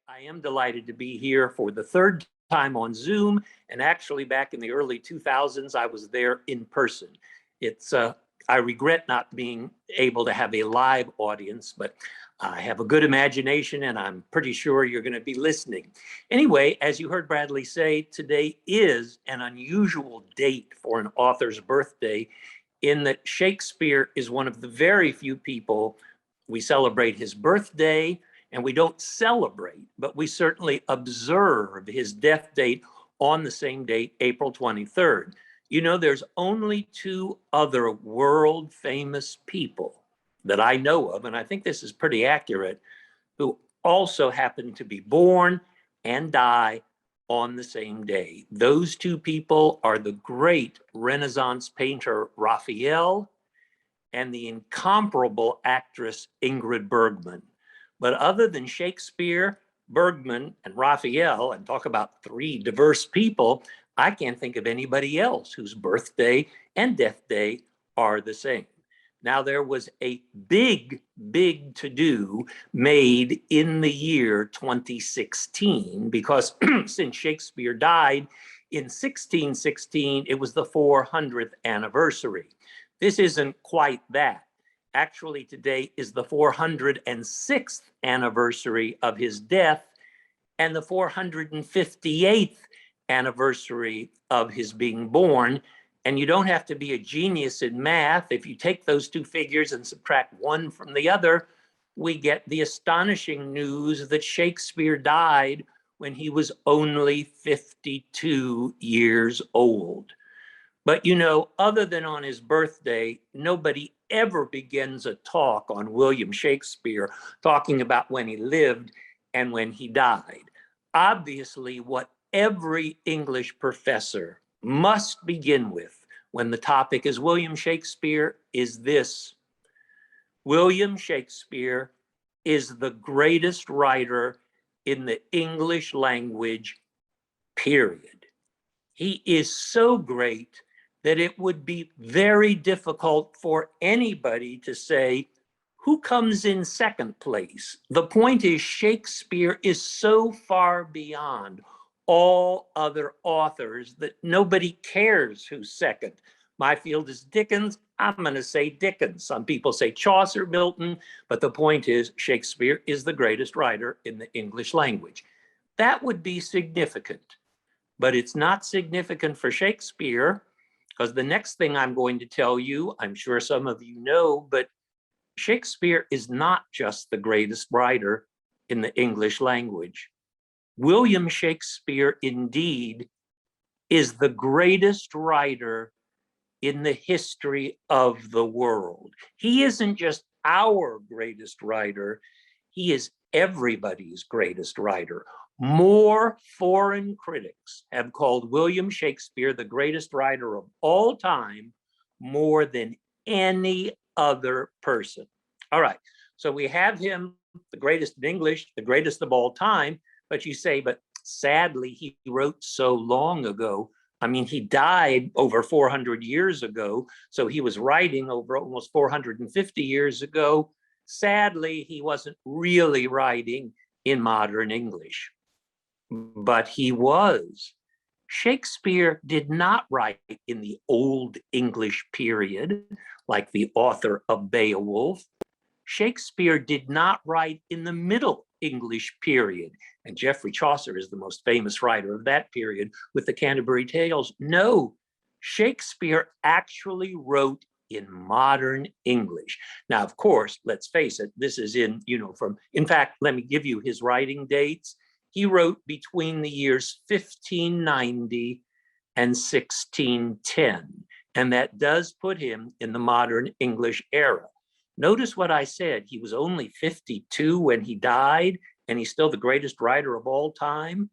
I am delighted to be here for the third time on Zoom, and actually back in the early 2000s, I was there in person. I regret not being able to have a live audience, but I have a good imagination and I'm pretty sure you're going to be listening. Anyway, as you heard Bradley say, today is an unusual date for an author's birthday in that Shakespeare is one of the very few people we celebrate his birthday, and we don't celebrate, but we certainly observe his death date on the same date, April 23rd. You know, there's only two other world famous people that I know of, and I think this is pretty accurate, who also happen to be born and die on the same day. Those two people are the great Renaissance painter Raphael and the incomparable actress Ingrid Bergman. But other than Shakespeare, Bergman, and Raphael, and talk about three diverse people, I can't think of anybody else whose birthday and death day are the same. Now, there was a big to-do made in the year 2016 because since Shakespeare died in 1616, it was the 400th anniversary. This isn't quite that. Actually, today is the 406th anniversary of his death and the 458th anniversary of his being born. And you don't have to be a genius in math. If you take those two figures and subtract one from the other, we get the astonishing news that Shakespeare died when he was only 52 years old. But you know, other than on his birthday, nobody ever begins a talk on William Shakespeare talking about when he lived and when he died. Obviously, what every English professor must begin with when the topic is William Shakespeare is this: William Shakespeare is the greatest writer in the English language, period. He is so great that it would be very difficult for anybody to say who comes in second place. The point is, Shakespeare is so far beyond all other authors that nobody cares who's second. My field is Dickens. I'm going to say Dickens. Some people say Chaucer, Milton, but the point is Shakespeare is the greatest writer in the English language. That would be significant, but it's not significant for Shakespeare, because the next thing I'm going to tell you, I'm sure some of you know, but Shakespeare is not just the greatest writer in the English language. William Shakespeare, indeed, is the greatest writer in the history of the world. He isn't just our greatest writer, he is everybody's greatest writer. More foreign critics have called William Shakespeare the greatest writer of all time, more than any other person. All right, so we have him, the greatest in English, the greatest of all time, but you say, but sadly, he wrote so long ago. I mean, he died over 400 years ago, so he was writing over almost 450 years ago. Sadly, he wasn't really writing in modern English, but he was. Shakespeare did not write in the Old English period, like the author of Beowulf. Shakespeare did not write in the Middle English period, and Geoffrey Chaucer is the most famous writer of that period with the Canterbury Tales. No, Shakespeare actually wrote in modern English. Now, of course, let's face it, this is in fact, let me give you his writing dates. He wrote between the years 1590 and 1610, and that does put him in the modern English era. Notice what I said, he was only 52 when he died, and he's still the greatest writer of all time.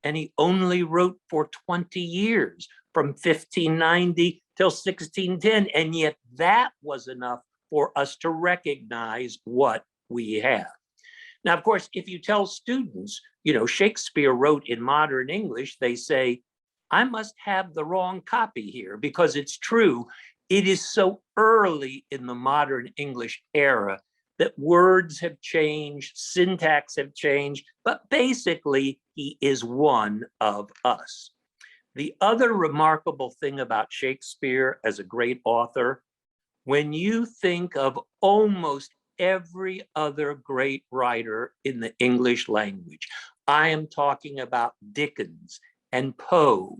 And he only wrote for 20 years, from 1590 till 1610. And yet that was enough for us to recognize what we have. Now, of course, if you tell students, Shakespeare wrote in modern English, they say, I must have the wrong copy here, because it's true. It is so early in the modern English era that words have changed, syntax have changed, but basically he is one of us. The other remarkable thing about Shakespeare as a great author, when you think of almost every other great writer in the English language, I am talking about Dickens and Poe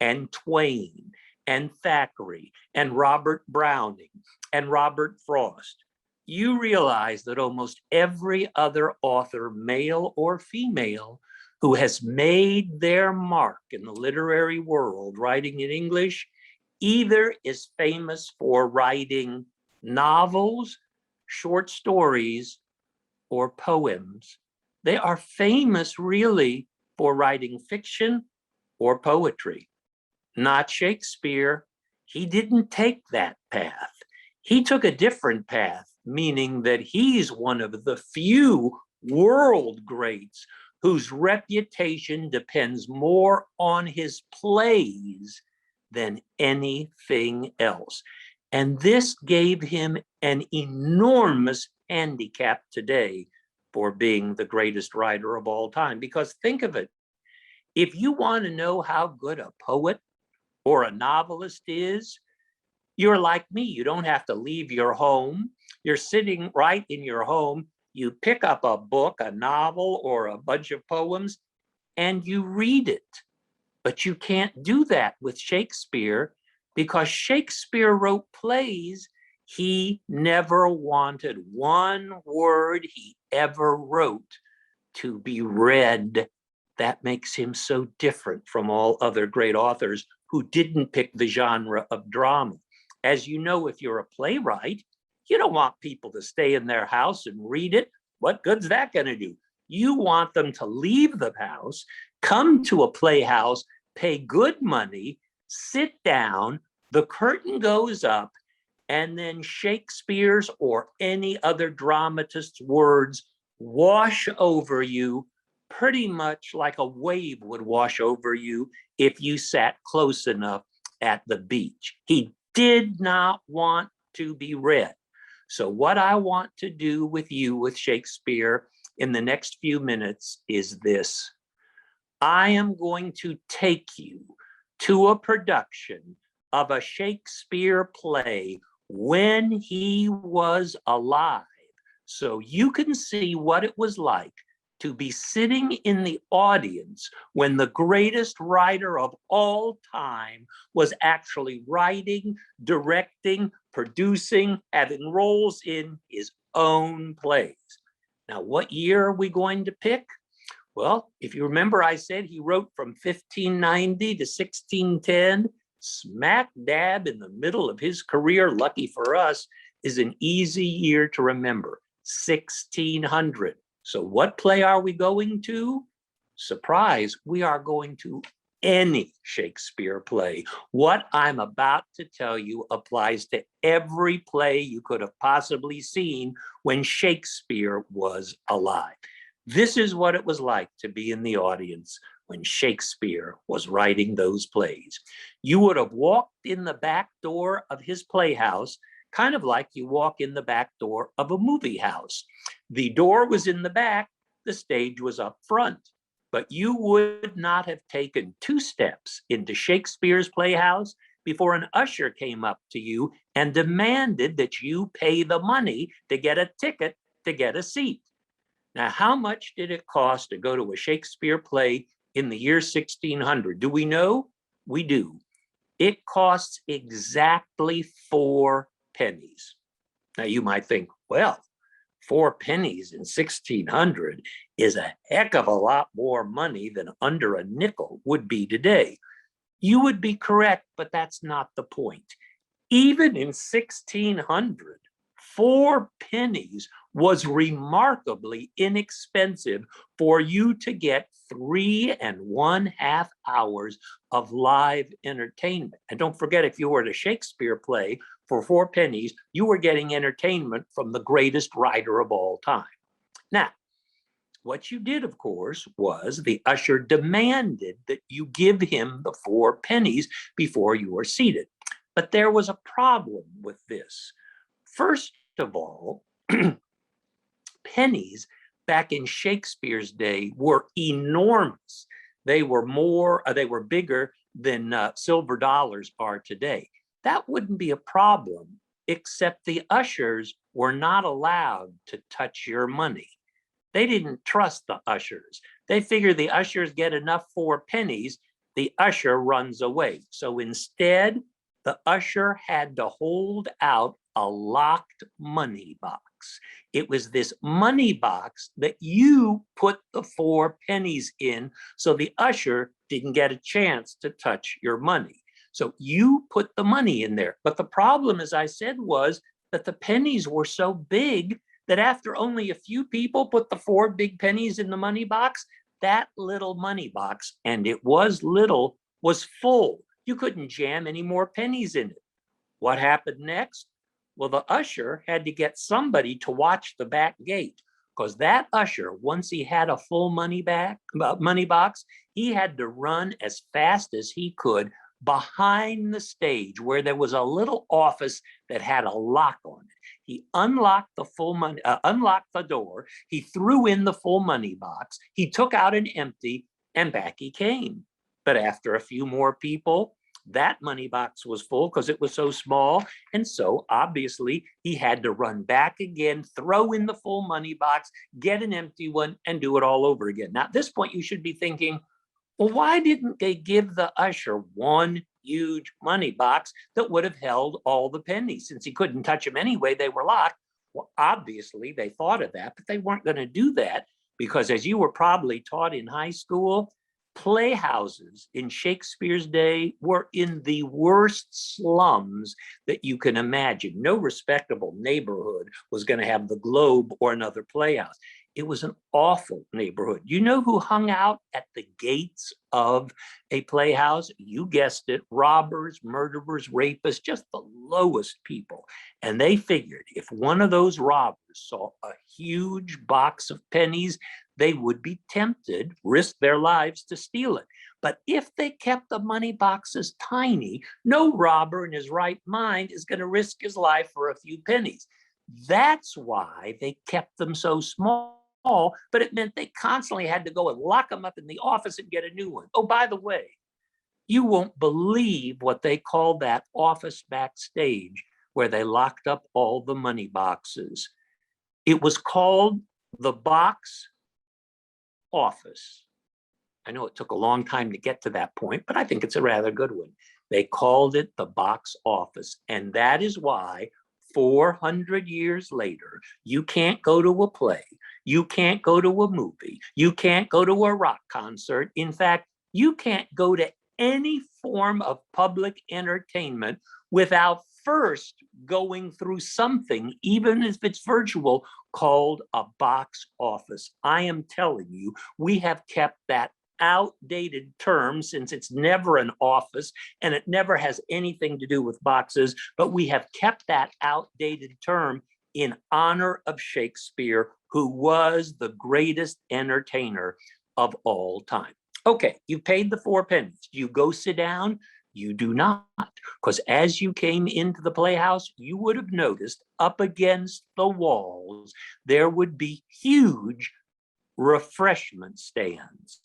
and Twain and Thackeray and Robert Browning and Robert Frost, you realize that almost every other author, male or female, who has made their mark in the literary world writing in English, either is famous for writing novels, short stories, or poems. They are famous really for writing fiction or poetry. Not Shakespeare. He didn't take that path. He took a different path, meaning that he's one of the few world greats whose reputation depends more on his plays than anything else. And this gave him an enormous handicap today for being the greatest writer of all time. Because think of it, if you want to know how good a poet or a novelist is, you're like me. You don't have to leave your home. You're sitting right in your home. You pick up a book, a novel, or a bunch of poems, and you read it. But you can't do that with Shakespeare because Shakespeare wrote plays. He never wanted one word he ever wrote to be read. That makes him so different from all other great authors who didn't pick the genre of drama. As you know, if you're a playwright, you don't want people to stay in their house and read it. What good's that going to do? You want them to leave the house, come to a playhouse, pay good money, sit down, the curtain goes up, and then Shakespeare's or any other dramatist's words wash over you pretty much like a wave would wash over you if you sat close enough at the beach. He did not want to be read. So what I want to do with you with Shakespeare in the next few minutes is this. I am going to take you to a production of a Shakespeare play when he was alive, so you can see what it was like to be sitting in the audience when the greatest writer of all time was actually writing, directing, producing, having roles in his own plays. Now, what year are we going to pick? Well, if you remember, I said he wrote from 1590 to 1610, smack dab in the middle of his career. Lucky for us, is an easy year to remember, 1600. So what play are we going to? Surprise, we are going to any Shakespeare play. What I'm about to tell you applies to every play you could have possibly seen when Shakespeare was alive. This is what it was like to be in the audience when Shakespeare was writing those plays. You would have walked in the back door of his playhouse, kind of like you walk in the back door of a movie house. The door was in the back, the stage was up front, but you would not have taken 2 steps into Shakespeare's playhouse before an usher came up to you and demanded that you pay the money to get a ticket to get a seat. Now, how much did it cost to go to a Shakespeare play in the year 1600? Do we know? We do. It costs exactly 4 pennies. Now, you might think, well, 4 pennies in 1600 is a heck of a lot more money than under a nickel would be today. You would be correct, but that's not the point. Even in 1600, 4 pennies was remarkably inexpensive for you to get 3½ hours of live entertainment. And don't forget, if you were at a Shakespeare play for 4 pennies, you were getting entertainment from the greatest writer of all time. Now, what you did, of course, was the usher demanded that you give him the 4 pennies before you were seated. But there was a problem with this. First of all, pennies back in Shakespeare's day were enormous. They were bigger than silver dollars are today. That wouldn't be a problem, except the ushers were not allowed to touch your money. They didn't trust the ushers. They figure the ushers get enough for pennies, the usher runs away. So instead, the usher had to hold out a locked money box. It was this money box that you put the 4 pennies in, so the usher didn't get a chance to touch your money. So you put the money in there. But the problem, as I said, was that the pennies were so big that after only a few people put the 4 big pennies in the money box, that little money box, and it was little, was full. You couldn't jam any more pennies in it. What happened next? Well, the usher had to get somebody to watch the back gate, because that usher, once he had a full money box, he had to run as fast as he could behind the stage where there was a little office that had a lock on it. He unlocked the door. He threw in the full money box. He took out an empty, and back he came. But after a few more people, that money box was full because it was so small. And so obviously he had to run back again, throw in the full money box, get an empty one, and do it all over again. Now, at this point, you should be thinking, well, why didn't they give the usher one huge money box that would have held all the pennies? Since he couldn't touch them anyway, they were locked. Well, obviously they thought of that, but they weren't going to do that because, as you were probably taught in high school, playhouses in Shakespeare's day were in the worst slums that you can imagine. No respectable neighborhood was going to have the Globe or another playhouse. It was an awful neighborhood. You know who hung out at the gates of a playhouse? You guessed it, robbers, murderers, rapists, just the lowest people. And they figured if one of those robbers saw a huge box of pennies, they would be tempted, risk their lives to steal it. But if they kept the money boxes tiny, no robber in his right mind is going to risk his life for a few pennies. That's why they kept them so small. But it meant they constantly had to go and lock them up in the office and get a new one. Oh, by the way, you won't believe what they called that office backstage where they locked up all the money boxes. It was called the box office. I know it took a long time to get to that point, but I think it's a rather good one. They called it the box office. And that is why 400 years later, you can't go to a play. You can't go to a movie. You can't go to a rock concert. In fact, you can't go to any form of public entertainment without first going through something, even if it's virtual, called a box office. I am telling you, we have kept that outdated term since it's never an office and it never has anything to do with boxes, but we have kept that outdated term in honor of Shakespeare, who was the greatest entertainer of all time. Okay, you paid the 4 pennies. You go sit down. You do not, because as you came into the playhouse, you would have noticed up against the walls, there would be huge refreshment stands.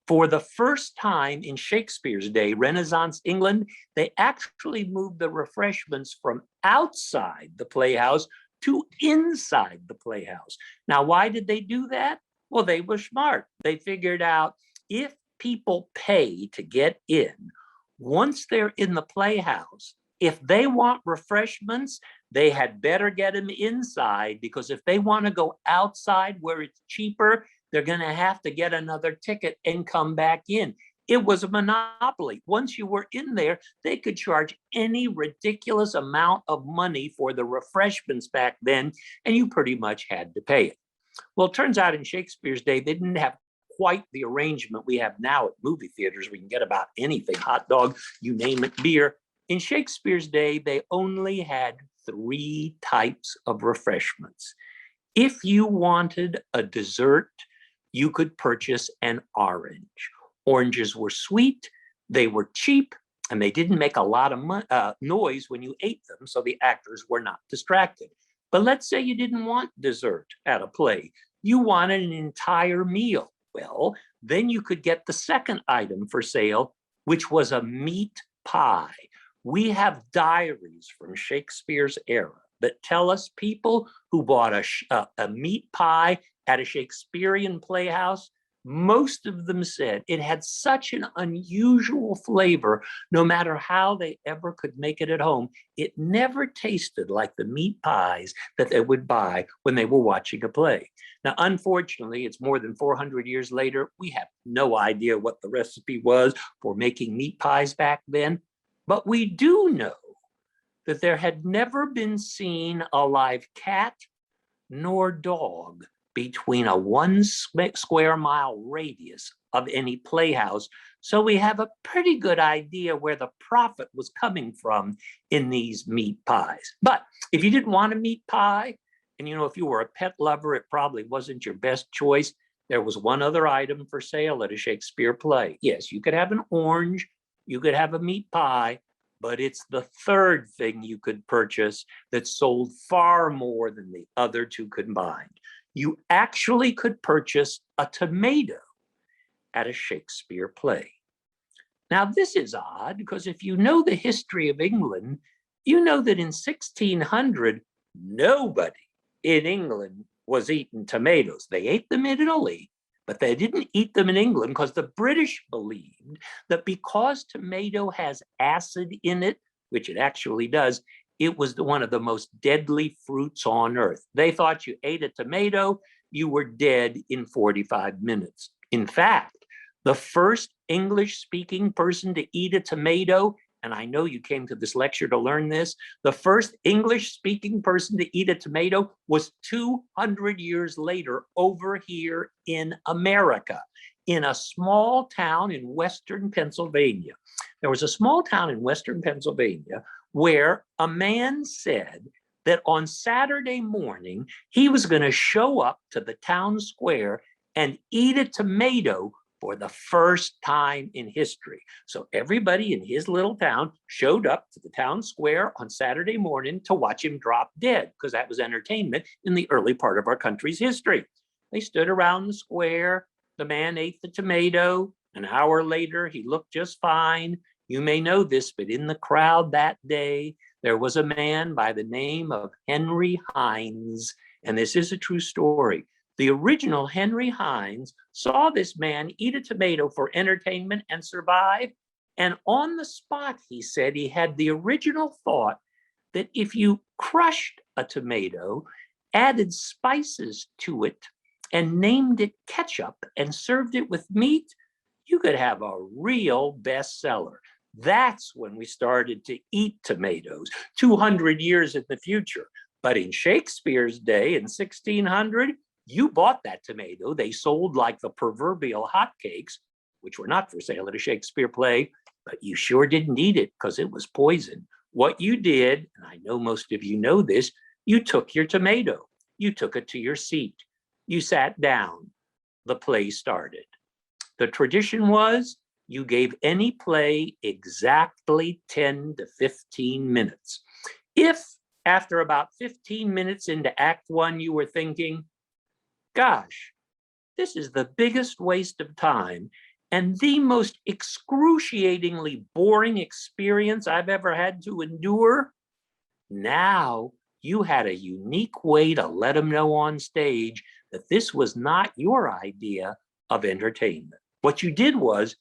For the first time in Shakespeare's day, Renaissance England, they actually moved the refreshments from outside the playhouse to inside the playhouse. Now, why did they do that? Well, they were smart. They figured out if people pay to get in, once they're in the playhouse, if they want refreshments, they had better get them inside, because if they want to go outside where it's cheaper, they're going to have to get another ticket and come back in. It was a monopoly. Once you were in there, they could charge any ridiculous amount of money for the refreshments back then, and you pretty much had to pay it. Well, it turns out in Shakespeare's day, they didn't have quite the arrangement we have now at movie theaters. We can get about anything, hot dog, you name it, beer. In Shakespeare's day, they only had 3 types of refreshments. If you wanted a dessert, you could purchase an orange. Oranges were sweet, they were cheap, and they didn't make a lot of noise when you ate them, so the actors were not distracted. But let's say you didn't want dessert at a play. You wanted an entire meal. Well, then you could get the second item for sale, which was a meat pie. We have diaries from Shakespeare's era that tell us people who bought a meat pie at a Shakespearean playhouse. Most of them said it had such an unusual flavor, no matter how they ever could make it at home. It never tasted like the meat pies that they would buy when they were watching a play. Now, unfortunately, it's more than 400 years later. We have no idea what the recipe was for making meat pies back then, but we do know that there had never been seen a live cat nor dog between a 1 square mile radius of any playhouse. So we have a pretty good idea where the profit was coming from in these meat pies. But if you didn't want a meat pie, and if you were a pet lover, it probably wasn't your best choice, there was one other item for sale at a Shakespeare play. Yes, you could have an orange, you could have a meat pie, but it's the third thing you could purchase that sold far more than the other two combined. You actually could purchase a tomato at a Shakespeare play. Now, this is odd because if you know the history of England, you know that in 1600, nobody in England was eating tomatoes. They ate them in Italy, but they didn't eat them in England because the British believed that because tomato has acid in it, which it actually does, it was one of the most deadly fruits on earth. They thought you ate a tomato, you were dead in 45 minutes. In fact, the first English-speaking person to eat a tomato, and I know you came to this lecture to learn this, the first English-speaking person to eat a tomato was 200 years later over here in America, in a small town in Western Pennsylvania. There was a small town in Western Pennsylvania where a man said that on Saturday morning, he was going to show up to the town square and eat a tomato for the first time in history. So everybody in his little town showed up to the town square on Saturday morning to watch him drop dead, because that was entertainment in the early part of our country's history. They stood around the square. The man ate the tomato. An hour later, he looked just fine. You may know this, but in the crowd that day, there was a man by the name of Henry Hines. And this is a true story. The original Henry Hines saw this man eat a tomato for entertainment and survive. And on the spot, he said he had the original thought that if you crushed a tomato, added spices to it, and named it ketchup and served it with meat, you could have a real bestseller. That's when we started to eat tomatoes, 200 years in the future. But in Shakespeare's day, in 1600, you bought that tomato. They sold like the proverbial hotcakes, which were not for sale at a Shakespeare play, but you sure didn't eat it because it was poison. What you did, and I know most of you know this, you took your tomato, you took it to your seat, you sat down, the play started. The tradition was you gave any play exactly 10 to 15 minutes. If after about 15 minutes into Act 1, you were thinking, gosh, this is the biggest waste of time and the most excruciatingly boring experience I've ever had to endure, now you had a unique way to let them know on stage that this was not your idea of entertainment. What you did was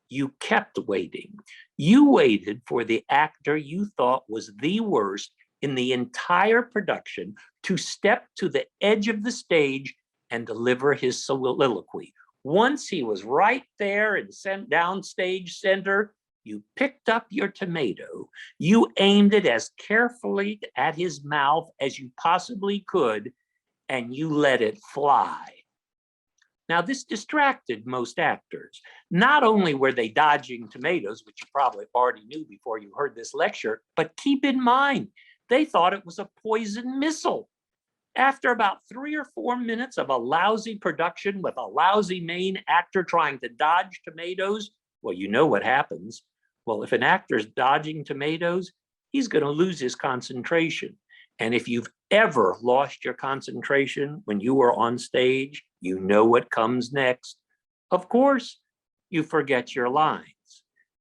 you kept waiting. You waited for the actor you thought was the worst in the entire production to step to the edge of the stage and deliver his soliloquy. Once he was right there and sent downstage center, you picked up your tomato, you aimed it as carefully at his mouth as you possibly could, and you let it fly. Now, this distracted most actors. Not only were they dodging tomatoes, which you probably already knew before you heard this lecture, but keep in mind, they thought it was a poison missile. After about 3 or 4 minutes of a lousy production with a lousy main actor trying to dodge tomatoes, well, you know what happens. Well, if an actor's dodging tomatoes, he's going to lose his concentration. And if you've ever lost your concentration when you were on stage, you know what comes next. Of course, you forget your lines.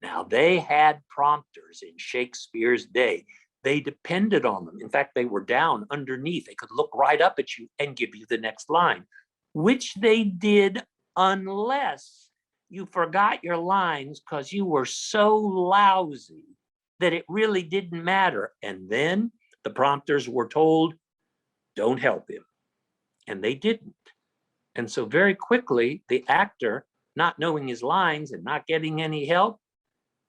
Now, they had prompters in Shakespeare's day. They depended on them. In fact, they were down underneath. They could look right up at you and give you the next line, which they did unless you forgot your lines because you were so lousy that it really didn't matter. And then the prompters were told, don't help him. And they didn't. And so very quickly, the actor, not knowing his lines and not getting any help,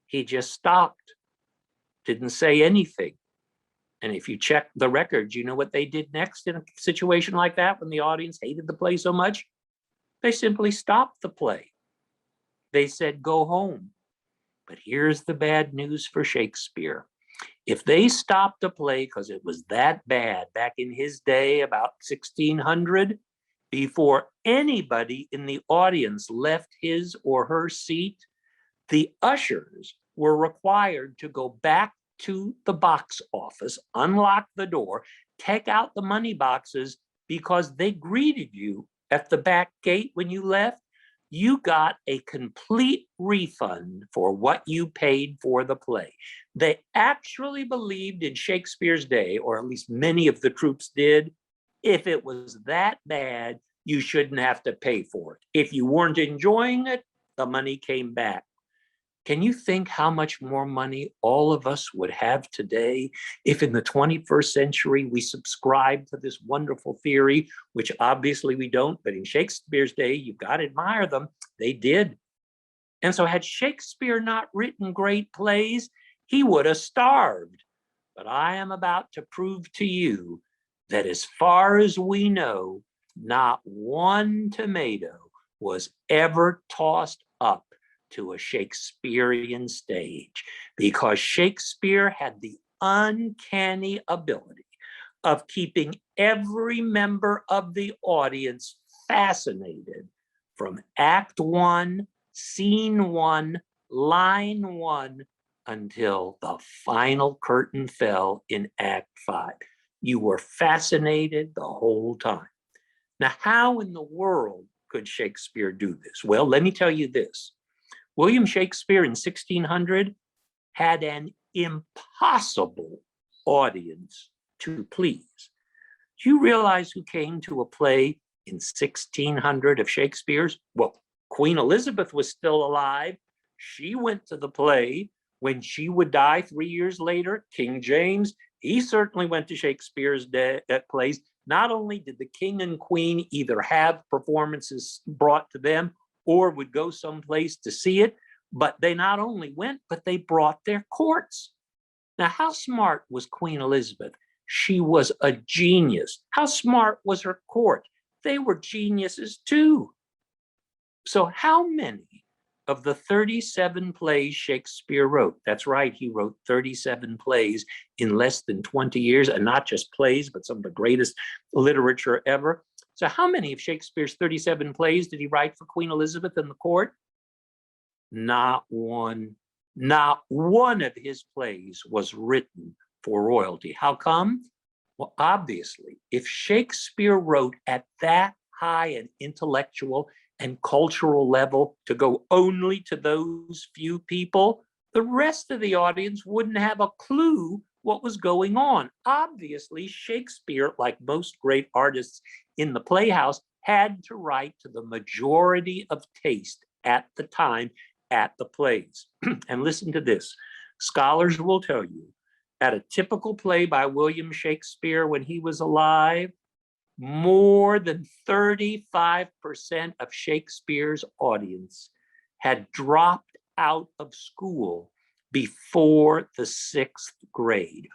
he just stopped, didn't say anything. And if you check the records, you know what they did next in a situation like that when the audience hated the play so much? They simply stopped the play. They said, go home. But here's the bad news for Shakespeare. If they stopped a play because it was that bad back in his day, about 1600, before anybody in the audience left his or her seat, the ushers were required to go back to the box office, unlock the door, take out the money boxes because they greeted you at the back gate when you left. You got a complete refund for what you paid for the play. They actually believed in Shakespeare's day, or at least many of the troops did, if it was that bad, you shouldn't have to pay for it. If you weren't enjoying it, the money came back. Can you think how much more money all of us would have today if in the 21st century we subscribed to this wonderful theory, which obviously we don't, but in Shakespeare's day, you've got to admire them. They did. And so had Shakespeare not written great plays, he would have starved. But I am about to prove to you that as far as we know, not one tomato was ever tossed up to a Shakespearean stage, because Shakespeare had the uncanny ability of keeping every member of the audience fascinated from Act 1, Scene 1, Line 1, until the final curtain fell in Act 5. You were fascinated the whole time. Now, how in the world could Shakespeare do this? Well, let me tell you this. William Shakespeare in 1600 had an impossible audience to please. Do you realize who came to a play in 1600 of Shakespeare's? Well, Queen Elizabeth was still alive. She went to the play. When she would die 3 years later, King James, he certainly went to Shakespeare's plays. Not only did the king and queen either have performances brought to them or would go someplace to see it, but they not only went, but they brought their courts. Now, how smart was Queen Elizabeth? She was a genius. How smart was her court? They were geniuses too. So how many of the 37 plays Shakespeare wrote? That's right, he wrote 37 plays in less than 20 years, and not just plays, but some of the greatest literature ever. So how many of Shakespeare's 37 plays did he write for Queen Elizabeth and the court? Not one. Not one of his plays was written for royalty. How come? Well, obviously, if Shakespeare wrote at that high an intellectual and cultural level to go only to those few people, the rest of the audience wouldn't have a clue what was going on. Obviously, Shakespeare, like most great artists in the Playhouse, had to write to the majority of taste at the time at the plays. And listen to this. Scholars will tell you, at a typical play by William Shakespeare when he was alive, more than 35% of Shakespeare's audience had dropped out of school before the 6th grade.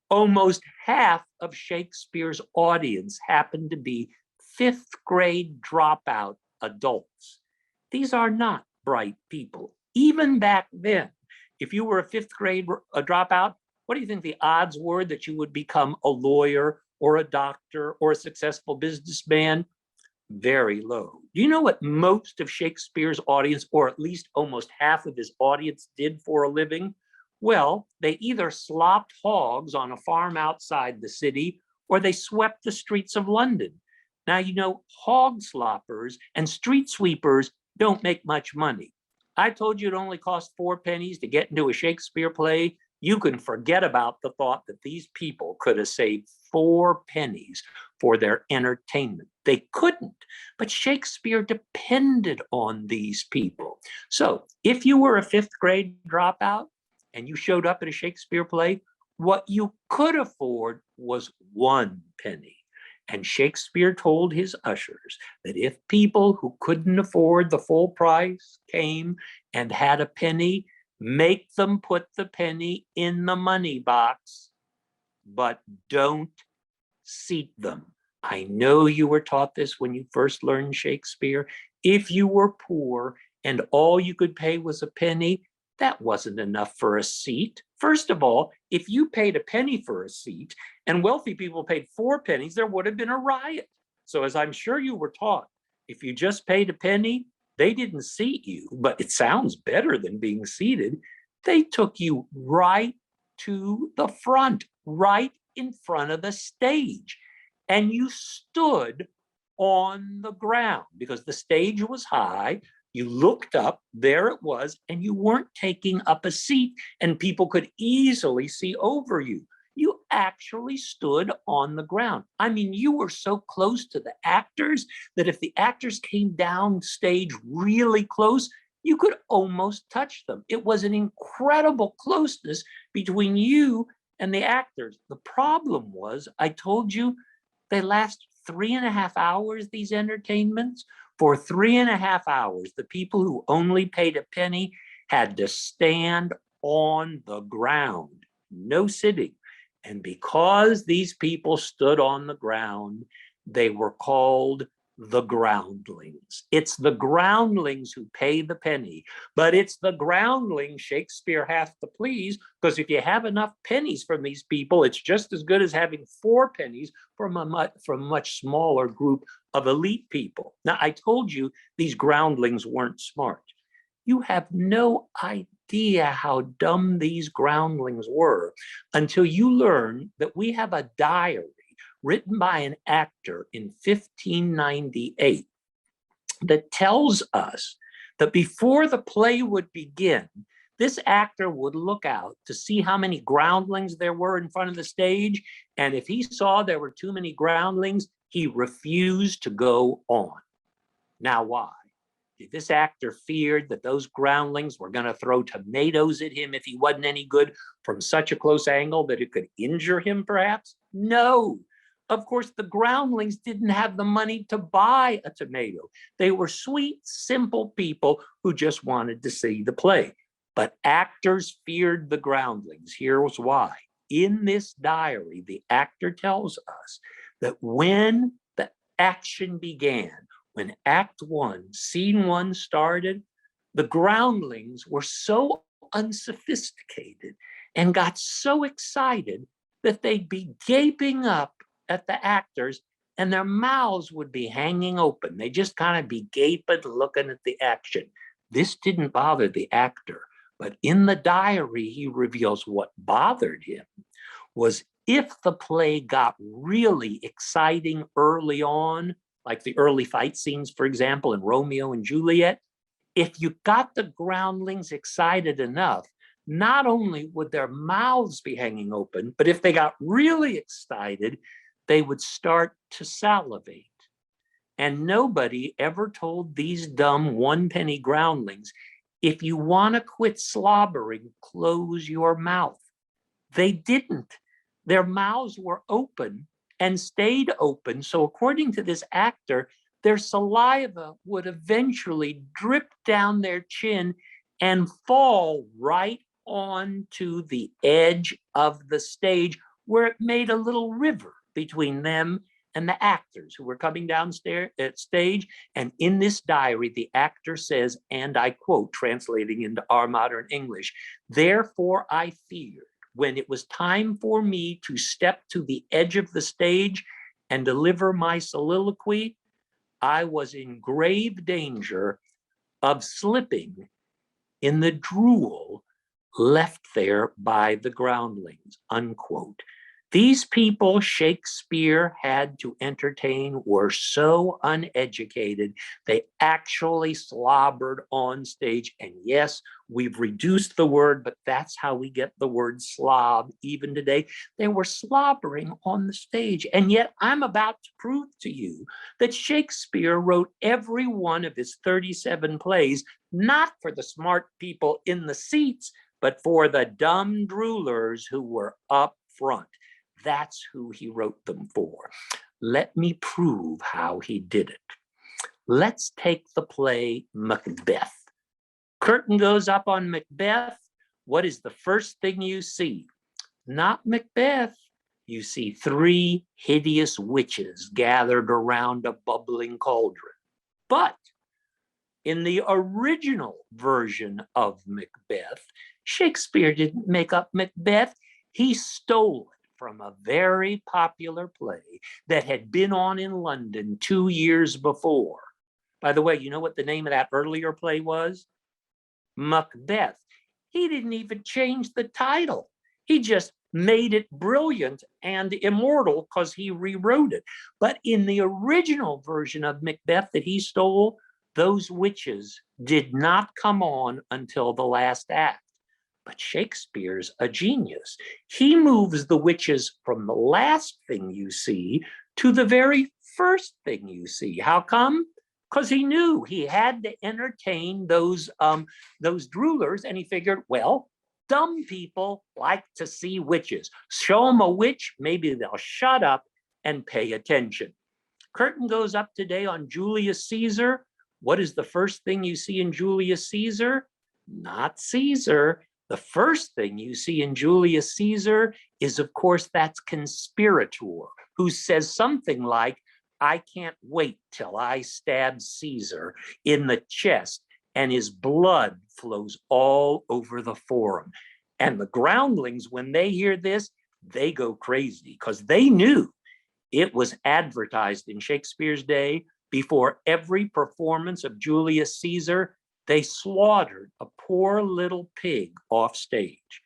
Almost half of Shakespeare's audience happened to be 5th grade dropout adults. These are not bright people. Even back then, if you were a 5th grade dropout, what do you think the odds were that you would become a lawyer or a doctor or a successful businessman? Very low. Do you know what most of Shakespeare's audience, or at least almost half of his audience, did for a living? Well, they either slopped hogs on a farm outside the city, or they swept the streets of London. Now, you know, hog sloppers and street sweepers don't make much money. I told you it only cost 4 pennies to get into a Shakespeare play. You can forget about the thought that these people could have saved 4 pennies for their entertainment. They couldn't, but Shakespeare depended on these people. So if you were a 5th grade dropout and you showed up at a Shakespeare play, what you could afford was 1 penny. And Shakespeare told his ushers that if people who couldn't afford the full price came and had a penny, make them put the penny in the money box, but don't seat them. I know you were taught this when you first learned Shakespeare. If you were poor and all you could pay was a penny, that wasn't enough for a seat. First of all, if you paid a penny for a seat and wealthy people paid 4 pennies, there would have been a riot. So as I'm sure you were taught, if you just paid a penny, they didn't seat you, but it sounds better than being seated. They took you right to the front, right in front of the stage. And you stood on the ground because the stage was high. You looked up, there it was, and you weren't taking up a seat and people could easily see over you. You actually stood on the ground. I mean, you were so close to the actors that if the actors came down stage really close, you could almost touch them. It was an incredible closeness between you and the actors. The problem was, I told you, they last 3.5 hours, these entertainments. For 3.5 hours, the people who only paid a penny had to stand on the ground, no sitting. And because these people stood on the ground, they were called the groundlings. It's the groundlings who pay the penny, but it's the groundlings Shakespeare has to please, because if you have enough pennies from these people, it's just as good as having 4 pennies from a much smaller group of elite people. Now, I told you these groundlings weren't smart. You have no idea how dumb these groundlings were until you learn that we have a diary written by an actor in 1598 that tells us that before the play would begin, this actor would look out to see how many groundlings there were in front of the stage. And if he saw there were too many groundlings, he refused to go on. Now, why? This actor feared that those groundlings were going to throw tomatoes at him if he wasn't any good from such a close angle that it could injure him, perhaps? No. Of course, the groundlings didn't have the money to buy a tomato. They were sweet, simple people who just wanted to see the play. But actors feared the groundlings. Here was why. In this diary, the actor tells us that when the action began, when Act 1, Scene 1 started, the groundlings were so unsophisticated and got so excited that they'd be gaping up at the actors and their mouths would be hanging open. They just kind of be gaping, looking at the action. This didn't bother the actor, but in the diary, he reveals what bothered him was if the play got really exciting early on, like the early fight scenes, for example, in Romeo and Juliet, if you got the groundlings excited enough, not only would their mouths be hanging open, but if they got really excited, they would start to salivate. And nobody ever told these dumb 1-penny groundlings, if you want to quit slobbering, close your mouth. They didn't. Their mouths were open and stayed open. So according to this actor, their saliva would eventually drip down their chin and fall right onto the edge of the stage, where it made a little river between them and the actors who were coming downstairs at stage. And in this diary, the actor says, and I quote, translating into our modern English, "Therefore I feared, when it was time for me to step to the edge of the stage and deliver my soliloquy, I was in grave danger of slipping in the drool left there by the groundlings," unquote. These people Shakespeare had to entertain were so uneducated, they actually slobbered on stage. And yes, we've reduced the word, but that's how we get the word slob even today. They were slobbering on the stage. And yet I'm about to prove to you that Shakespeare wrote every one of his 37 plays, not for the smart people in the seats, but for the dumb droolers who were up front. That's who he wrote them for. Let me prove how he did it. Let's take the play Macbeth. Curtain goes up on Macbeth. What is the first thing you see? Not Macbeth. You see 3 hideous witches gathered around a bubbling cauldron. But in the original version of Macbeth, Shakespeare didn't make up Macbeth. He stole it from a very popular play that had been on in London 2 years before. By the way, you know what the name of that earlier play was? Macbeth. He didn't even change the title. He just made it brilliant and immortal because he rewrote it. But in the original version of Macbeth that he stole, those witches did not come on until the last act. But Shakespeare's a genius. He moves the witches from the last thing you see to the very first thing you see. How come? Because he knew he had to entertain those droolers, and he figured, well, dumb people like to see witches. Show them a witch, maybe they'll shut up and pay attention. Curtain goes up today on Julius Caesar. What is the first thing you see in Julius Caesar? Not Caesar. The first thing you see in Julius Caesar is, of course, that conspirator who says something like, I can't wait till I stab Caesar in the chest and his blood flows all over the forum. And the groundlings, when they hear this, they go crazy because they knew it was advertised in Shakespeare's day. Before every performance of Julius Caesar, they slaughtered a poor little pig off stage.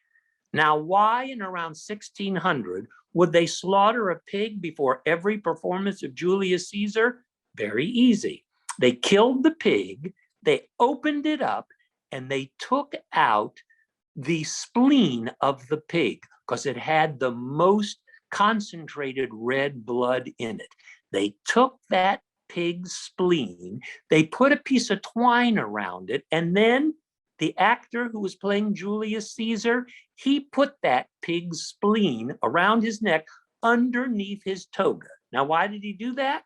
Now, why in around 1600 would they slaughter a pig before every performance of Julius Caesar? Very easy. They killed the pig, they opened it up, and they took out the spleen of the pig because it had the most concentrated red blood in it. They took that pig's spleen, they put a piece of twine around it, and then the actor who was playing Julius Caesar, he put that pig's spleen around his neck underneath his toga. Now, why did he do that?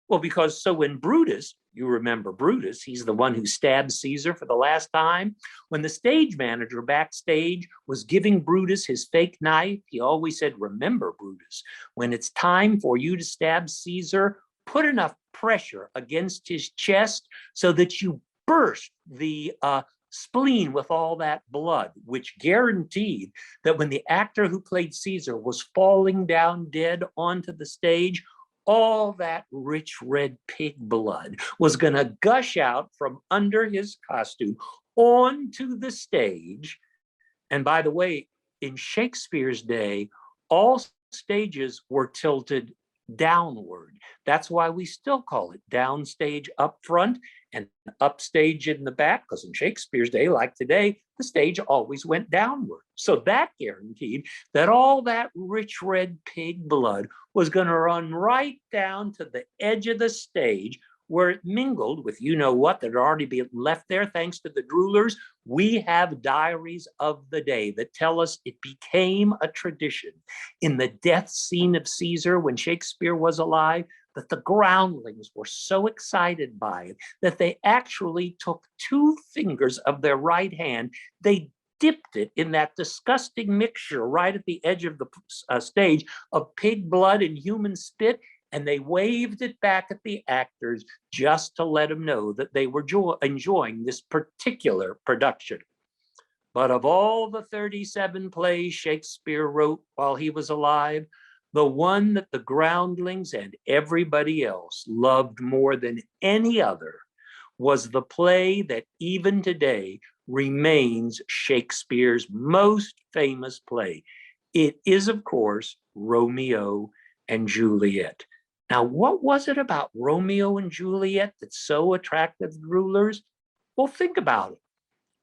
Well, because so when Brutus, you remember Brutus, he's the one who stabbed Caesar for the last time. When the stage manager backstage was giving Brutus his fake knife, he always said, remember, Brutus, when it's time for you to stab Caesar, put enough pressure against his chest so that you burst the spleen with all that blood, which guaranteed that when the actor who played Caesar was falling down dead onto the stage, all that rich red pig blood was going to gush out from under his costume onto the stage. And by the way, in Shakespeare's day, all stages were tilted downward. That's why we still call it downstage up front and upstage in the back, because in Shakespeare's day, like today, the stage always went downward. So that guaranteed that all that rich red pig blood was going to run right down to the edge of the stage where it mingled with you know what that had already been left there thanks to the droolers. We have diaries of the day that tell us it became a tradition in the death scene of Caesar when Shakespeare was alive that the groundlings were so excited by it that they actually took 2 fingers of their right hand, they dipped it in that disgusting mixture right at the edge of the stage of pig blood and human spit, and they waved it back at the actors just to let them know that they were enjoying this particular production. But of all the 37 plays Shakespeare wrote while he was alive, the one that the groundlings and everybody else loved more than any other was the play that even today remains Shakespeare's most famous play. It is, of course, Romeo and Juliet. Now, what was it about Romeo and Juliet that so attracted the rulers? Well, think about it.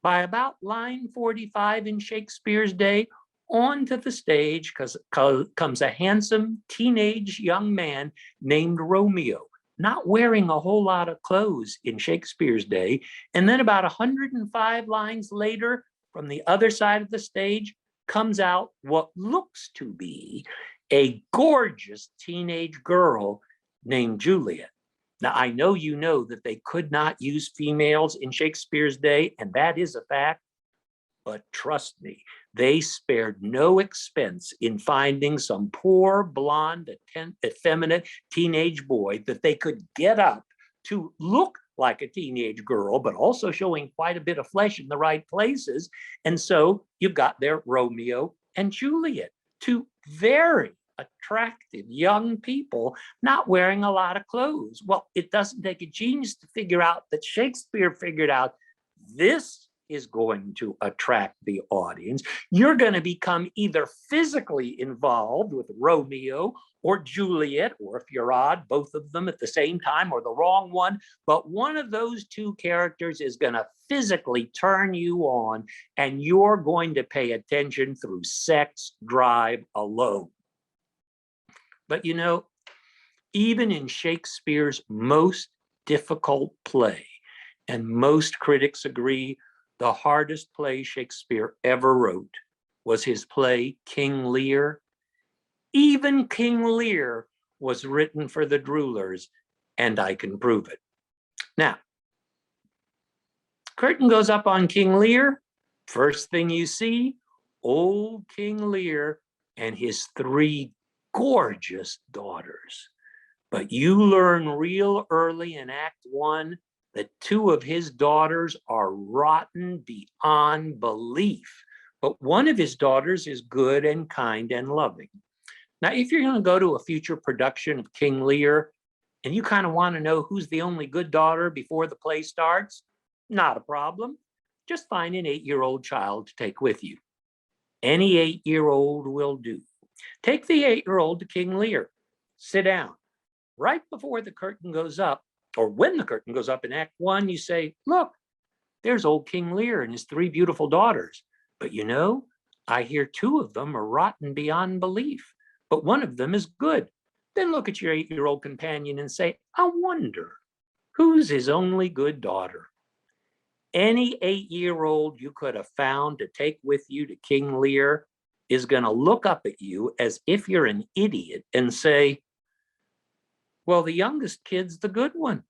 By about line 45 in Shakespeare's day, onto the stage comes a handsome teenage young man named Romeo, not wearing a whole lot of clothes in Shakespeare's day. And then about 105 lines later, from the other side of the stage, comes out what looks to be a gorgeous teenage girl named Juliet. Now, I know you know that they could not use females in Shakespeare's day, and that is a fact, but trust me, they spared no expense in finding some poor, blonde, effeminate teenage boy that they could get up to look like a teenage girl, but also showing quite a bit of flesh in the right places. And so you've got there Romeo and Juliet, two very attractive young people not wearing a lot of clothes. Well, it doesn't take a genius to figure out that Shakespeare figured out this is going to attract the audience. You're going to become either physically involved with Romeo or Juliet, or if you're odd, both of them at the same time or the wrong one. But one of those two characters is going to physically turn you on, and you're going to pay attention through sex drive alone. But you know, even in Shakespeare's most difficult play, and most critics agree the hardest play Shakespeare ever wrote was his play King Lear. Even King Lear was written for the droolers, and I can prove it. Now, curtain goes up on King Lear. First thing you see, old King Lear and his three gorgeous daughters. But you learn real early in Act 1 that two of his daughters are rotten beyond belief. But one of his daughters is good and kind and loving. Now, if you're going to go to a future production of King Lear and you kind of want to know who's the only good daughter before the play starts, not a problem. Just find an 8-year-old child to take with you. Any 8-year-old will do. Take the 8-year-old to King Lear. Sit down. Right before the curtain goes up, or when the curtain goes up in Act 1, you say, look, there's old King Lear and his three beautiful daughters. But you know, I hear two of them are rotten beyond belief, but one of them is good. Then look at your 8-year-old companion and say, I wonder, who's his only good daughter? Any 8-year-old you could have found to take with you to King Lear is going to look up at you as if you're an idiot and say, well, the youngest kid's the good one.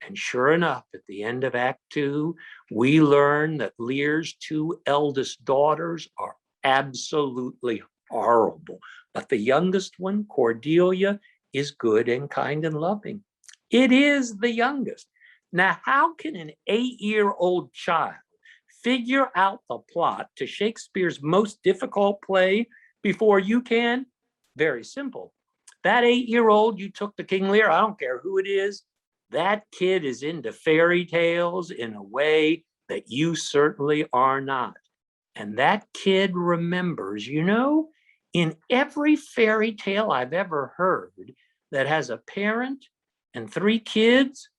And sure enough, at the end of Act 2, we learn that Lear's two eldest daughters are absolutely horrible. But the youngest one, Cordelia, is good and kind and loving. It is the youngest. Now, how can an 8-year-old child figure out the plot to Shakespeare's most difficult play before you can? Very simple. That 8-year-old you took to King Lear, I don't care who it is, that kid is into fairy tales in a way that you certainly are not. And that kid remembers, you know, in every fairy tale I've ever heard that has a parent and 3 kids,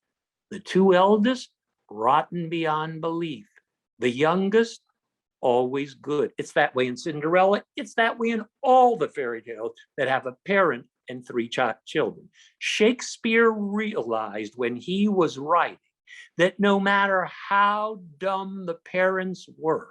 the 2 eldest, rotten beyond belief. The youngest, always good. It's that way in Cinderella. It's that way in all the fairy tales that have a parent and 3 children. Shakespeare realized when he was writing that no matter how dumb the parents were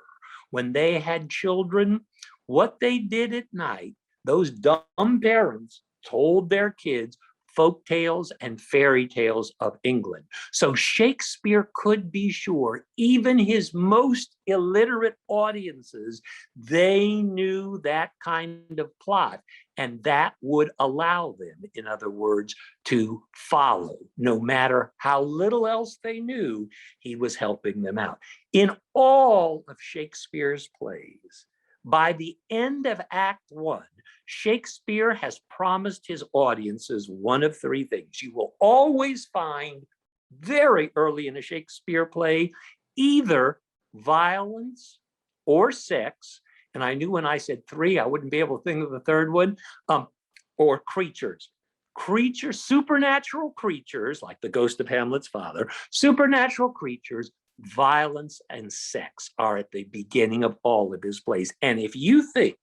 when they had children, what they did at night, those dumb parents told their kids folk tales and fairy tales of England. So Shakespeare could be sure, even his most illiterate audiences, they knew that kind of plot, and that would allow them, in other words, to follow. No matter how little else they knew, he was helping them out. In all of Shakespeare's plays, by the end of Act 1, Shakespeare has promised his audiences one of 3 things. You will always find very early in a Shakespeare play either violence or sex, And I knew when I said three, I wouldn't be able to think of the third one. Or creatures. Creatures, supernatural creatures, like the ghost of Hamlet's father, supernatural creatures, violence and sex are at the beginning of all of his plays. And if you think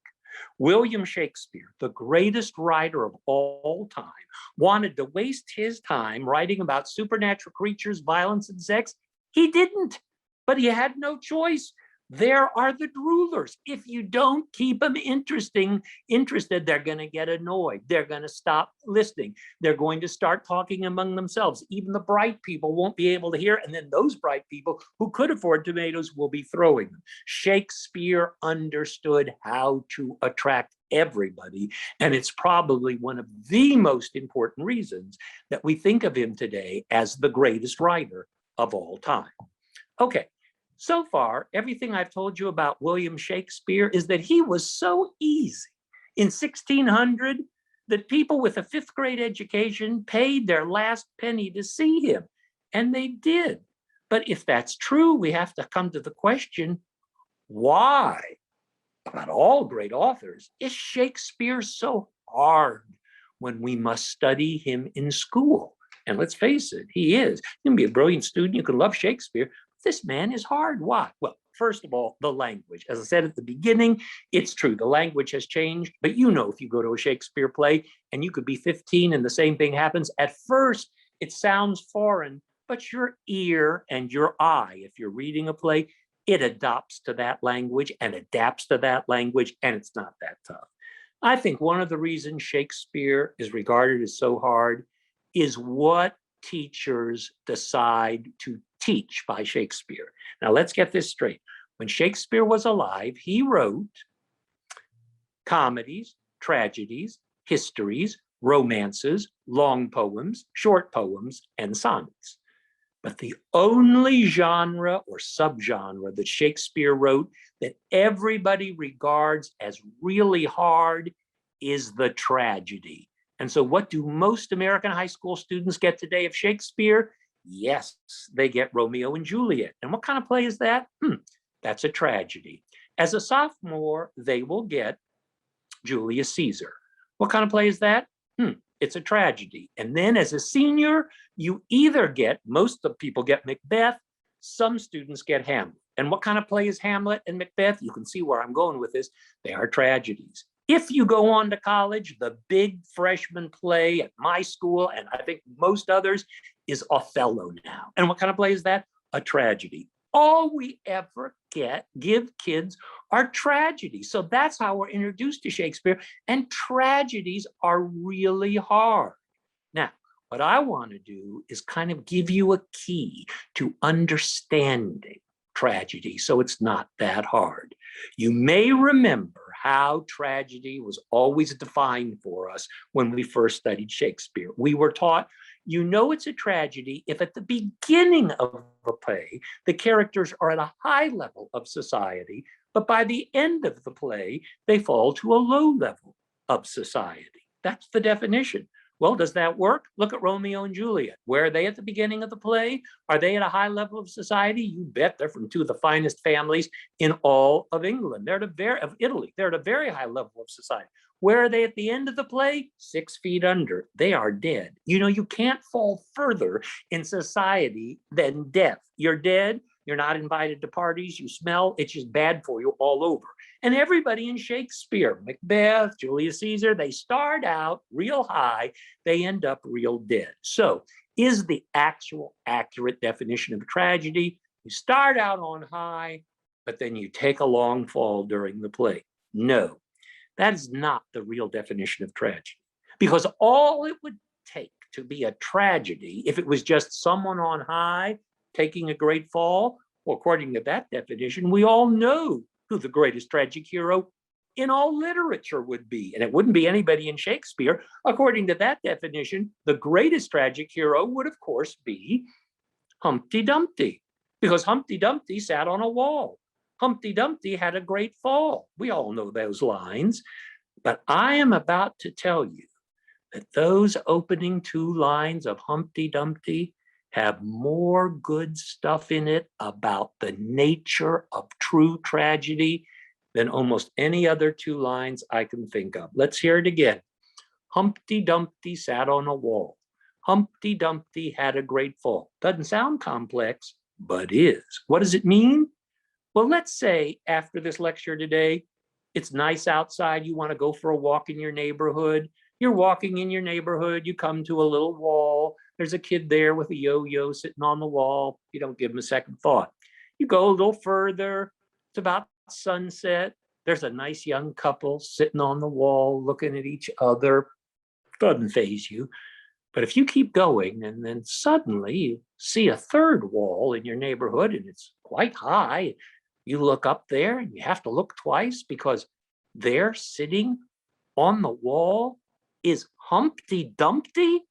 William Shakespeare, the greatest writer of all time, wanted to waste his time writing about supernatural creatures, violence, and sex, he didn't, but he had no choice. There are the rulers. If you don't keep them interested, they're going to get annoyed. They're going to stop listening. They're going to start talking among themselves. Even the bright people won't be able to hear. And then those bright people who could afford tomatoes will be throwing them. Shakespeare understood how to attract everybody. And it's probably one of the most important reasons that we think of him today as the greatest writer of all time. Okay. So far, everything I've told you about William Shakespeare is that he was so easy in 1600 that people with a fifth grade education paid their last penny to see him, and they did. But if that's true, we have to come to the question, why, about all great authors, is Shakespeare so hard when we must study him in school? And let's face it, he is. You can be a brilliant student, you can love Shakespeare. This man is hard. Why? Well, first of all, the language. As I said at the beginning, it's true. The language has changed. But you know, if you go to a Shakespeare play and you could be 15 and the same thing happens, at first it sounds foreign, but your ear and your eye, if you're reading a play, it adopts to that language and adapts to that language, and it's not that tough. I think one of the reasons Shakespeare is regarded as so hard is what teachers decide to teach by Shakespeare. Now, let's get this straight. When Shakespeare was alive, he wrote comedies, tragedies, histories, romances, long poems, short poems, and sonnets. But the only genre or subgenre that Shakespeare wrote that everybody regards as really hard is the tragedy. And so what do most American high school students get today of Shakespeare? Yes, they get Romeo and Juliet. And what kind of play is that? That's a tragedy. As a sophomore, they will get Julius Caesar. What kind of play is that? It's a tragedy. And then as a senior, you either get, most of the people get Macbeth, some students get Hamlet. And what kind of play is Hamlet and Macbeth? You can see where I'm going with this. They are tragedies. If you go on to college, the big freshman play at my school, and I think most others, is Othello now. And what kind of play is that? A tragedy. All we ever give kids are tragedies. So that's how we're introduced to Shakespeare. And tragedies are really hard. Now, what I want to do is kind of give you a key to understanding tragedy, so it's not that hard. You may remember how tragedy was always defined for us when we first studied Shakespeare. We were taught, you know it's a tragedy if at the beginning of a play, the characters are at a high level of society, but by the end of the play, they fall to a low level of society. That's the definition. Well, does that work? Look at Romeo and Juliet. Where are they at the beginning of the play? Are they at a high level of society? You bet. They're from two of the finest families in all of England. They're of Italy. They're at a very high level of society. Where are they at the end of the play? 6 feet under. They are dead. You know, you can't fall further in society than death. You're dead. You're not invited to parties. You smell. It's just bad for you all over. And everybody in Shakespeare, Macbeth, Julius Caesar, they start out real high. They end up real dead. So is the actual accurate definition of a tragedy, you start out on high, but then you take a long fall during the play? No, that is not the real definition of tragedy. Because all it would take to be a tragedy, if it was just someone on high taking a great fall, well, according to that definition, we all know who the greatest tragic hero in all literature would be. And it wouldn't be anybody in Shakespeare. According to that definition, the greatest tragic hero would, of course, be Humpty Dumpty, because Humpty Dumpty sat on a wall. Humpty Dumpty had a great fall. We all know those lines. But I am about to tell you that those opening 2 lines of Humpty Dumpty have more good stuff in it about the nature of true tragedy than almost any other two lines I can think of. Let's hear it again. Humpty Dumpty sat on a wall. Humpty Dumpty had a great fall. Doesn't sound complex, but is. What does it mean? Well, let's say after this lecture today, it's nice outside, you want to go for a walk in your neighborhood. You're walking in your neighborhood, you come to a little wall. There's a kid there with a yo-yo sitting on the wall. You don't give him a second thought. You go a little further, it's about sunset. There's a nice young couple sitting on the wall looking at each other. Doesn't faze you. But if you keep going and then suddenly you see a third wall in your neighborhood and it's quite high, you look up there and you have to look twice because there sitting on the wall is Humpty Dumpty.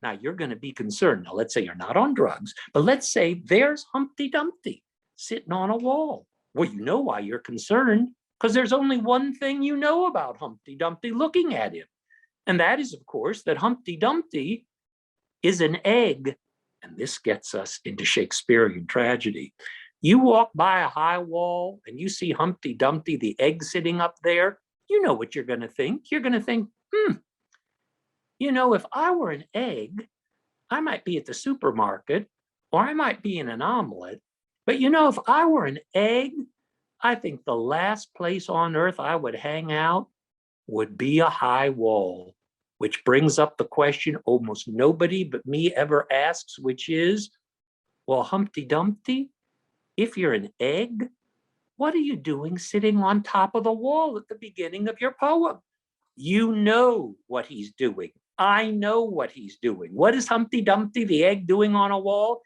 Now you're going to be concerned. Now let's say you're not on drugs, but let's say there's Humpty Dumpty sitting on a wall. Well, you know why you're concerned, because there's only one thing you know about Humpty Dumpty looking at him. And that is, of course, that Humpty Dumpty is an egg. And this gets us into Shakespearean tragedy. You walk by a high wall and you see Humpty Dumpty, the egg sitting up there. You know what you're going to think. You're going to think, you know, if I were an egg, I might be at the supermarket or I might be in an omelet. But you know, if I were an egg, I think the last place on earth I would hang out would be a high wall, which brings up the question almost nobody but me ever asks, which is, well, Humpty Dumpty, if you're an egg, what are you doing sitting on top of the wall at the beginning of your poem? You know what he's doing. I know what he's doing. What is Humpty Dumpty, the egg, doing on a wall?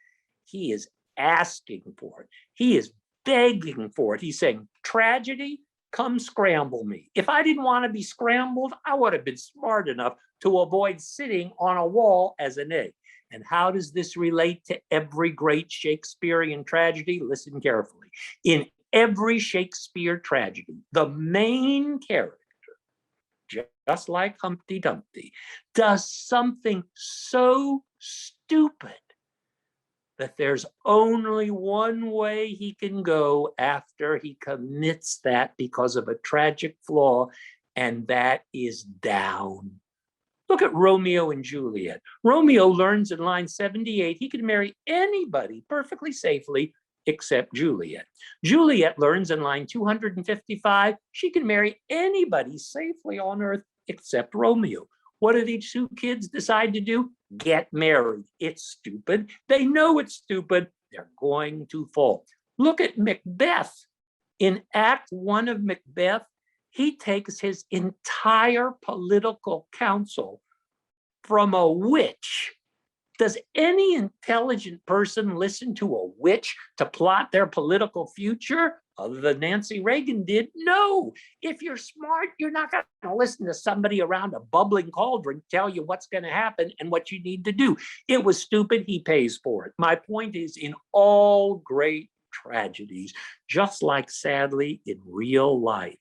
He is asking for it. He is begging for it. He's saying, tragedy, come scramble me. If I didn't want to be scrambled, I would have been smart enough to avoid sitting on a wall as an egg. And how does this relate to every great Shakespearean tragedy? Listen carefully. In every Shakespeare tragedy, the main character, just like Humpty Dumpty, does something so stupid that there's only one way he can go after he commits that because of a tragic flaw, and that is down. Look at Romeo and Juliet. Romeo learns in line 78 he can marry anybody perfectly safely except Juliet. Juliet learns in line 255 she can marry anybody safely on earth except Romeo. What do these two kids decide to do? Get married. It's stupid. They know it's stupid. They're going to fall. Look at Macbeth. In Act 1 of Macbeth, he takes his entire political counsel from a witch. Does any intelligent person listen to a witch to plot their political future? Other than Nancy Reagan did? No. If you're smart, you're not going to listen to somebody around a bubbling cauldron tell you what's going to happen and what you need to do. It was stupid. He pays for it. My point is, in all great tragedies, just like sadly in real life,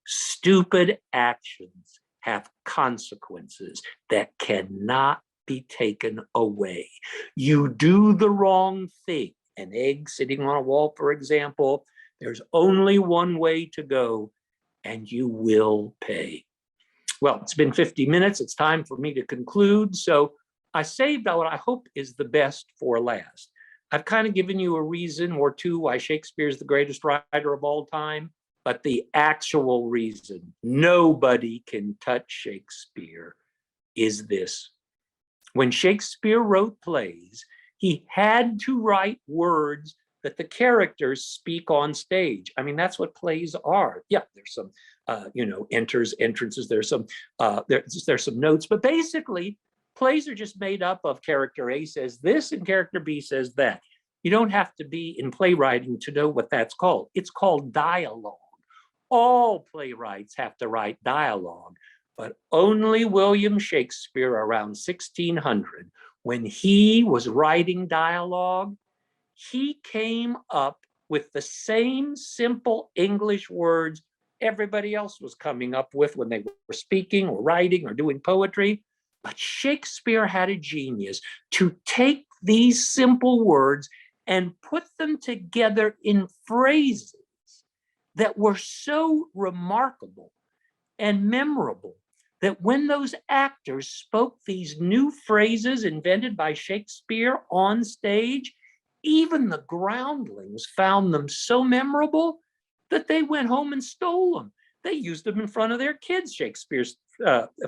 stupid actions have consequences that cannot be taken away. You do the wrong thing, an egg sitting on a wall, for example, there's only one way to go, and you will pay. Well, it's been 50 minutes. It's time for me to conclude. So I saved what I hope is the best for last. I've kind of given you a reason or two why Shakespeare is the greatest writer of all time, but the actual reason nobody can touch Shakespeare is this. When Shakespeare wrote plays, he had to write words that the characters speak on stage. I mean, that's what plays are. Yeah, there's some, entrances. There's some, there's some notes, but basically, plays are just made up of character A says this and character B says that. You don't have to be in playwriting to know what that's called. It's called dialogue. All playwrights have to write dialogue, but only William Shakespeare around 1600, when he was writing dialogue, he came up with the same simple English words everybody else was coming up with when they were speaking or writing or doing poetry. But Shakespeare had a genius to take these simple words and put them together in phrases that were so remarkable and memorable that when those actors spoke these new phrases invented by Shakespeare on stage, even the groundlings found them so memorable that they went home and stole them. They used them in front of their kids, Shakespeare's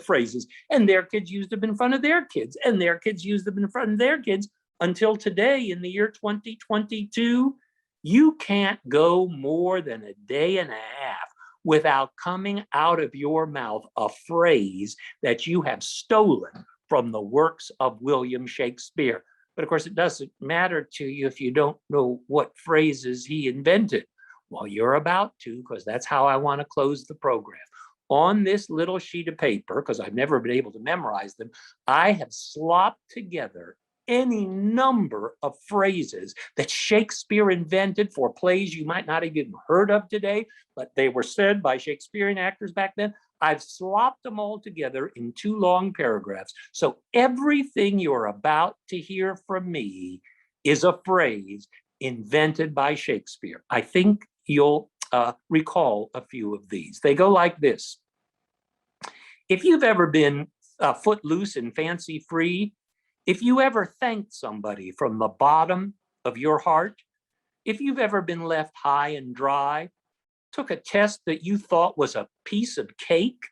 phrases, and their kids used them in front of their kids, and their kids used them in front of their kids, until today, in the year 2022, you can't go more than a day and a half without coming out of your mouth a phrase that you have stolen from the works of William Shakespeare. But of course, it doesn't matter to you if you don't know what phrases he invented. Well, you're about to, because that's how I want to close the program. On this little sheet of paper, because I've never been able to memorize them, I have slopped together any number of phrases that Shakespeare invented for plays you might not have even heard of today, but they were said by Shakespearean actors back then. I've slopped them all together in 2 long paragraphs. So everything you're about to hear from me is a phrase invented by Shakespeare. I think you'll recall a few of these. They go like this. If you've ever been footloose and fancy free, if you ever thanked somebody from the bottom of your heart, if you've ever been left high and dry, took a test that you thought was a piece of cake,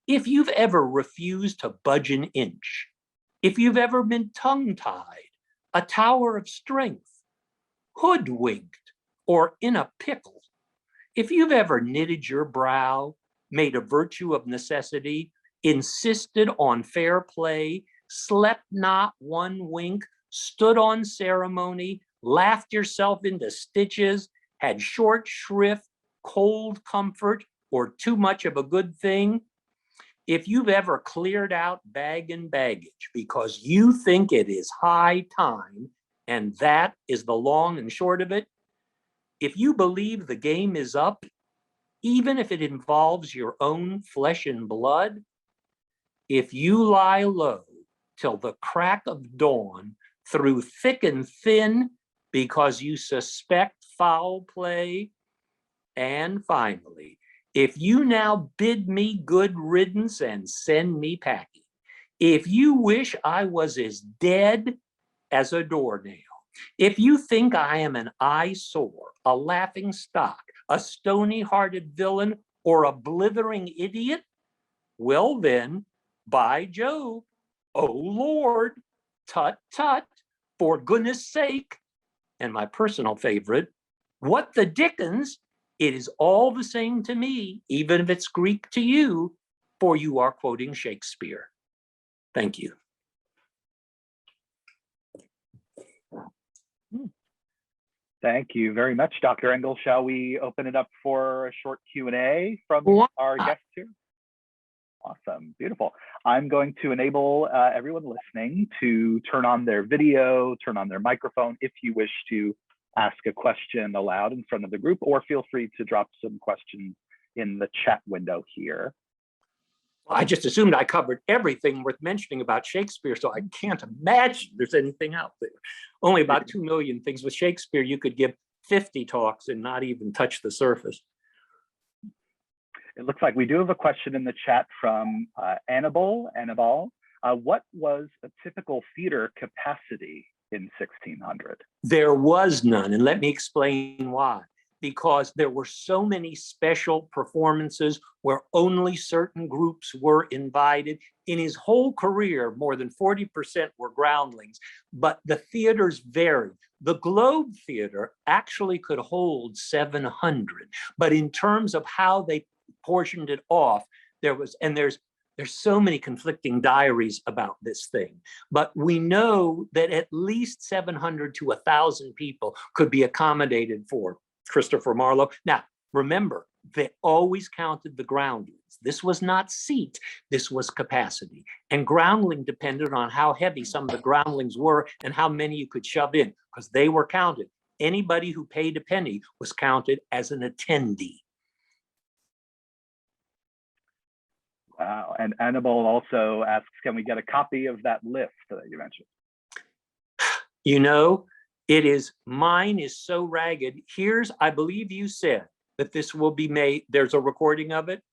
if you've ever refused to budge an inch, if you've ever been tongue-tied, a tower of strength, hoodwinked, or in a pickle, if you've ever knitted your brow, made a virtue of necessity, insisted on fair play, slept not one wink, stood on ceremony, laughed yourself into stitches, had short shrift, cold comfort, or too much of a good thing, if you've ever cleared out bag and baggage because you think it is high time, and that is the long and short of it, if you believe the game is up, even if it involves your own flesh and blood, if you lie low till the crack of dawn through thick and thin because you suspect foul play, and finally, if you now bid me good riddance and send me packing, if you wish I was as dead as a doornail, if you think I am an eyesore, a laughing stock, a stony-hearted villain, or a blithering idiot, well then, by Jove, oh Lord, tut tut, for goodness sake, and my personal favorite, what the dickens, it is all the same to me, even if it's Greek to you, for you are quoting Shakespeare. Thank you. Thank you very much, Dr. Engel. Shall we open it up for a short Q&A from our guests here? Awesome, beautiful. I'm going to enable everyone listening to turn on their video, turn on their microphone if you wish to ask a question aloud in front of the group, or feel free to drop some questions in the chat window here. I just assumed I covered everything worth mentioning about Shakespeare, so I can't imagine there's anything out there. Only about 2 million things. With Shakespeare, you could give 50 talks and not even touch the surface. It looks like we do have a question in the chat from Annabelle. What was a typical theater capacity in 1600? There was none, and let me explain why. Because there were so many special performances where only certain groups were invited. In his whole career, more than 40% were groundlings, but the theaters varied. The Globe Theater actually could hold 700, but in terms of how they portioned it off, there's so many conflicting diaries about this thing, but we know that at least 700 to 1,000 people could be accommodated for Christopher Marlowe. Now, remember, they always counted the groundlings. This was not seat, this was capacity. And groundling depended on how heavy some of the groundlings were and how many you could shove in, because they were counted. Anybody who paid a penny was counted as an attendee. Wow, and Annabelle also asks, can we get a copy of that list that you mentioned? You know, mine is so ragged. Here's, I believe you said, that this will be made. There's a recording of it.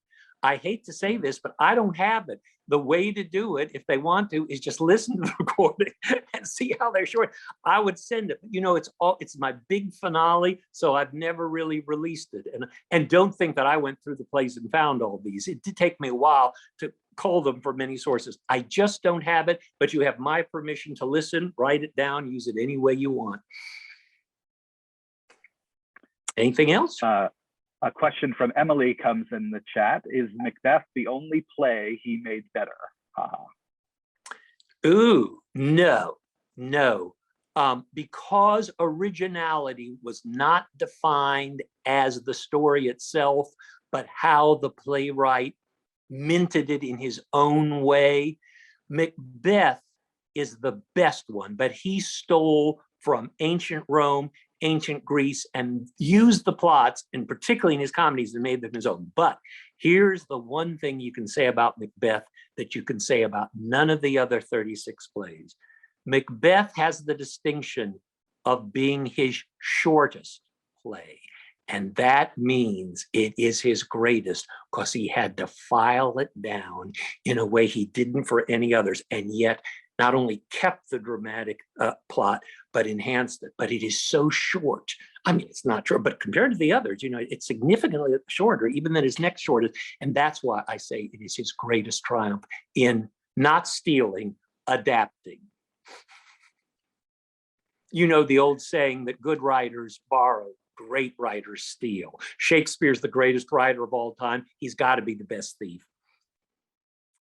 I hate to say this, but I don't have it. The way to do it, if they want to, is just listen to the recording and see how they're short. I would send it. You know, it's my big finale, so I've never really released it. And don't think that I went through the plays and found all these. It did take me a while to cull them from many sources. I just don't have it, but you have my permission to listen, write it down, use it any way you want. Anything else? A question from Emily comes in the chat. Is Macbeth the only play he made better? Ooh, no. Because originality was not defined as the story itself, but how the playwright minted it in his own way. Macbeth is the best one, but he stole from ancient Rome, ancient Greece, and used the plots, and particularly in his comedies, and made them his own. But here's the one thing you can say about Macbeth that you can say about none of the other 36 plays. Macbeth has the distinction of being his shortest play. And that means it is his greatest because he had to file it down in a way he didn't for any others, and yet not only kept the dramatic plot, but enhanced it. But it is so short. I mean, it's not short, but compared to the others, you know, it's significantly shorter, even than his next shortest. And that's why I say it is his greatest triumph in not stealing, adapting. You know the old saying that good writers borrow, great writers steal. Shakespeare's the greatest writer of all time. He's got to be the best thief.